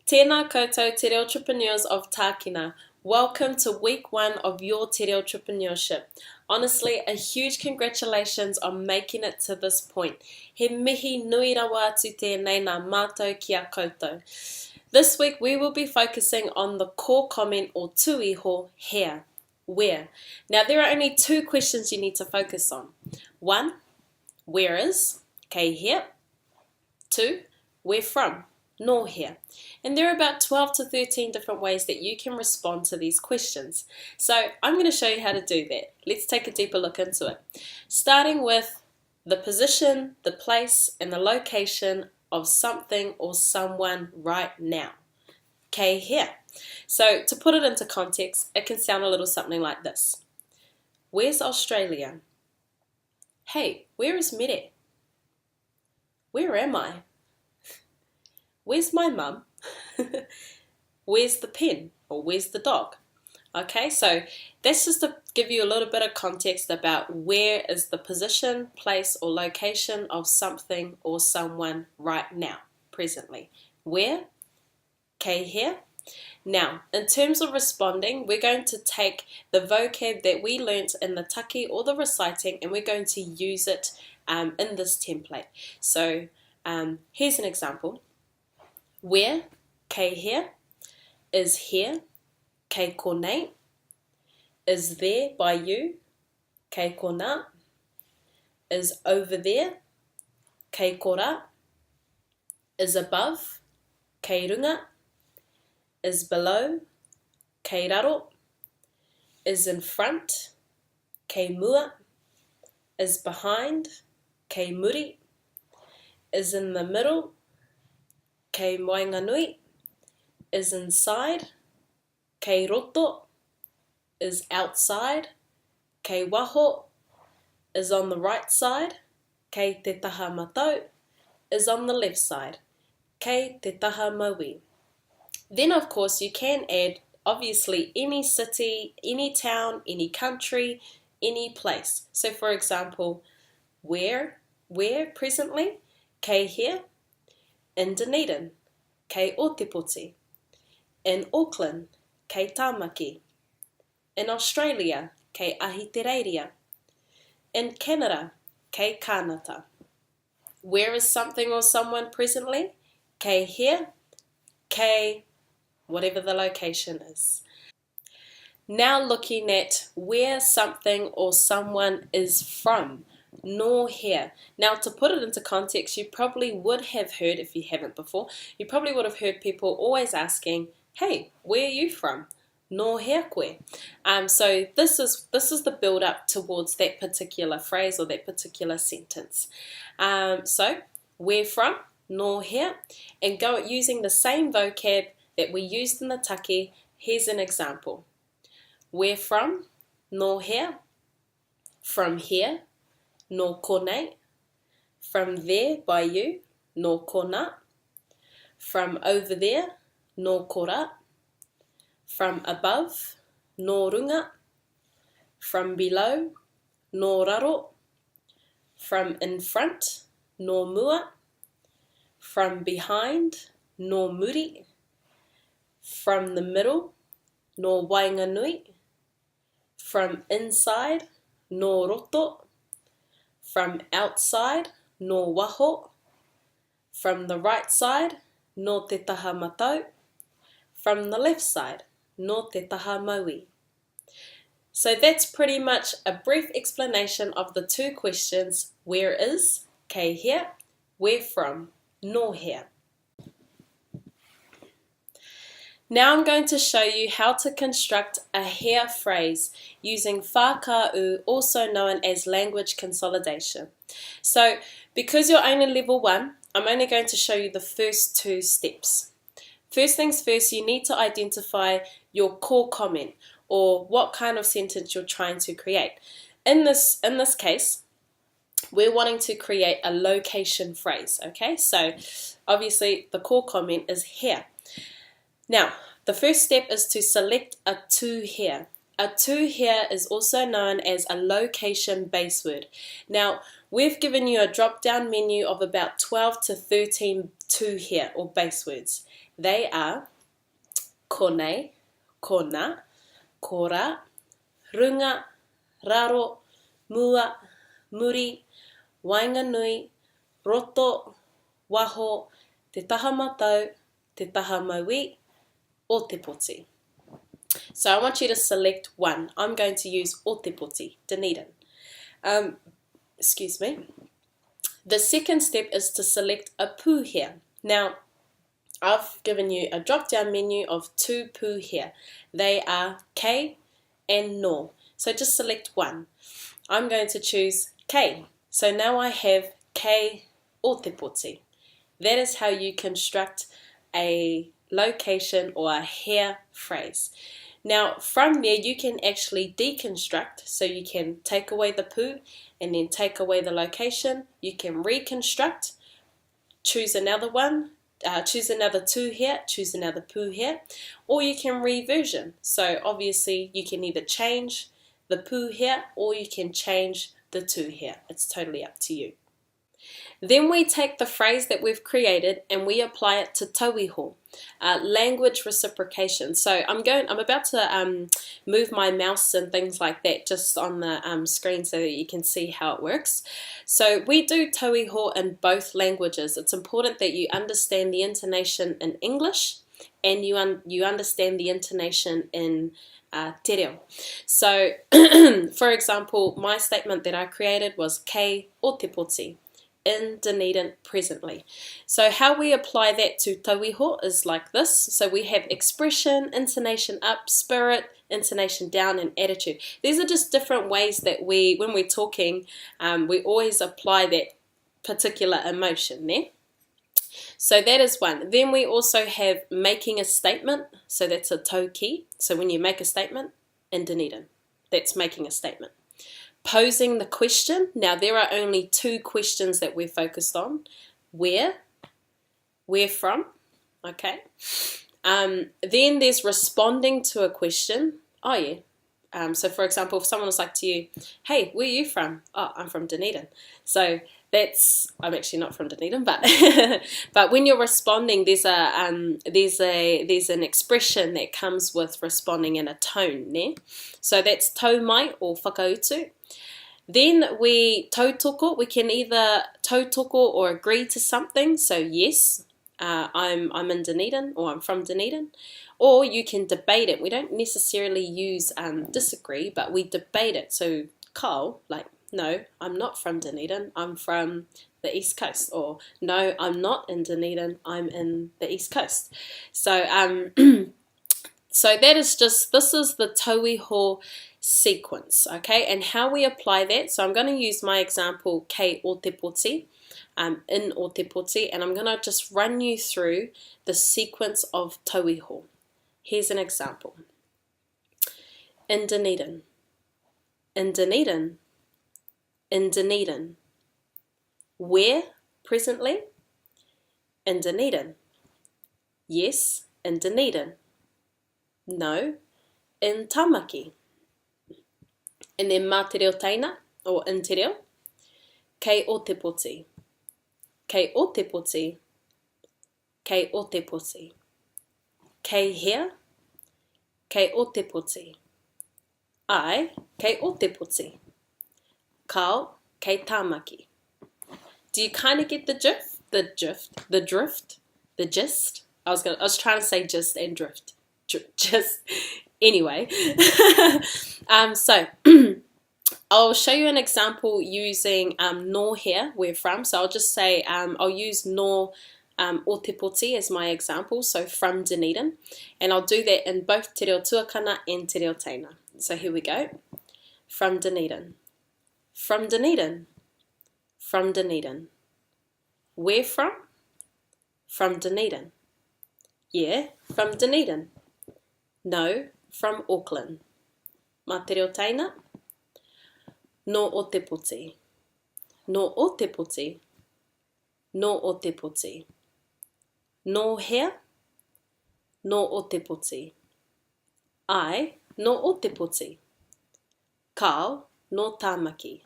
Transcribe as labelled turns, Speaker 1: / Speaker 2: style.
Speaker 1: Tēnā koutou te Reo Trepeneurs of Tākina. Welcome to week 1 of your te Reo Trepreneurship. Honestly, a huge congratulations on making it to this point. He mihi nui rawa atu tēnei nā mātou ki a koutou. This week we will be focusing on the core comment or tūiho here, where. Now there are only 2 questions you need to focus on. 1, where is, kei here. 2, where from, no here. And there are about 12 to 13 different ways that you can respond to these questions. So I'm going to show you how to do that. Let's take a deeper look into it. Starting with the position, the place, and the location of something or someone right now. Kei here. So to put it into context, it can sound a little something like this. Where's Australia? Hey, where is Mere? Where am I? Where's my mum? Where's the pen? Or where's the dog? Okay, so that's just to give you a little bit of context about where is the position, place, or location of something or someone right now, presently. Where? Kei here. Now, in terms of responding, we're going to take the vocab that we learnt in the taki or the reciting, and we're going to use it in this template. So here's an example. Where, kei here, is here, kei konei, is there by you, kei kona, is over there, kei kora, is above, kei runga, is below, kei raro, is in front, kei mua, is behind, kei muri, is in the middle, kei moenganui, is inside, kei roto, is outside, kei waho, is on the right side, kei te taha matau, is on the left side, kei te taha maui. Then of course you can add obviously any city, any town, any country, any place. So for example, where presently, kei here, in Dunedin, kei Otepoti, in Auckland, kei Tāmaki, in Australia, kei Ahitereiria, in Canada, kei Kānata. Where is something or someone presently? Kei here, kei whatever the location is. Now looking at where something or someone is from. Nor here. Now to put it into context, you probably would have heard, if you haven't before, you probably would have heard people always asking, hey, where are you from? Nor here koe. So this is the build up towards that particular phrase or that particular sentence. So where from? Nor here. And go using the same vocab that we used in the taki. Here's an example. Where from? Nor here. From here. No konei, from there by you, no kona, from over there, no kora, from above, no runga, from below, no raro, from in front, no mua, from behind, no muri, from the middle, no wainganui, from inside, no roto, from outside, no waho. From the right side, no te taha matau. From the left side, no te taha maui. So that's pretty much a brief explanation of the 2 questions. Where is, kei here, where from, no here. Now I'm going to show you how to construct a here phrase using whākāu, also known as language consolidation. So because you're only level 1, I'm only going to show you the first 2 steps. First things first, you need to identify your core comment or what kind of sentence you're trying to create. In this case, we're wanting to create a location phrase, okay? So obviously the core comment is here. Now, the first step is to select a to here. A to here is also known as a location base word. Now, we've given you a drop-down menu of about 12 to 13 two here, or base words. They are konei, kona, kora, runga, raro, mua, muri, wainganui, roto, waho, te taha matau, te taha mauī, o te poti. So I want you to select one. I'm going to use o te poti, Dunedin. Excuse me. The second step is to select a pū here. Now, I've given you a drop-down menu of two pū here. They are kei and no. So just select one. I'm going to choose kei. So now I have kei o te poti. That is how you construct a location or a here phrase. Now, from there, you can actually deconstruct. So you can take away the pū and then take away the location. You can reconstruct, choose another one, choose another two here, choose another pū here, or you can reversion. So obviously, you can either change the pū here or you can change the two here. It's totally up to you. Then we take the phrase that we've created and we apply it to tauiho, language reciprocation. So I'm about to move my mouse and things like that just on the screen so that you can see how it works. So we do tauiho in both languages. It's important that you understand the intonation in English and you understand the intonation in te reo. So for example, my statement that I created was kei o te poti, in Dunedin presently. So how we apply that to tauiho is like this. So we have expression, intonation up, spirit, intonation down, and attitude. These are just different ways that when we're talking, we always apply that particular emotion there. So that is one. Then we also have making a statement. So that's a tauki. So when you make a statement in Dunedin, that's making a statement. Posing the question. Now there are only two questions that we're focused on. Where from, okay. Then there's responding to a question. Oh yeah. So for example, if someone was like to you, hey, where are you from? Oh, I'm from Dunedin. So I'm actually not from Dunedin, but but when you're responding, there's an expression that comes with responding in a tone there. So that's tau mai or whakautu. Then we tautoko. We can either tautoko or agree to something. So yes, I'm in Dunedin, or I'm from Dunedin. Or you can debate it. We don't necessarily use disagree, but we debate it. So Carl, like, no, I'm not from Dunedin, I'm from the East Coast. Or no, I'm not in Dunedin, I'm in the East Coast. So so this is the tauiho sequence, okay? And how we apply that, so I'm going to use my example kei o te poti, in o te poti, and I'm going to just run you through the sequence of tauiho. Here's an example. In Dunedin, in Dunedin, in Dunedin. Where presently? In Dunedin. Yes, in Dunedin. No, in Tamaki. And then mā te reo teina, or in te reo, kei o te poti. Kei o te poti. Kei o te poti. Kei here. Kei o te poti. Ai, kei o te poti. Kau, kei Tamaki. Do you kind of get the gist? The gist? I was trying to say gist and drift. Just anyway. So I'll show you an example using no here, where from. So I'll just say I'll use no o te poti as my example, so from Dunedin, and I'll do that in both te reo tuakana and te reo teina. So here we go. From Dunedin. From Dunedin. From Dunedin. Where from? From Dunedin. Yeah, from Dunedin. No, from Auckland. Mā te reo teina. No o te poti. No o te poti. No o te poti. No here. No o te poti. Ai, no o te poti. Kau, no Tamaki.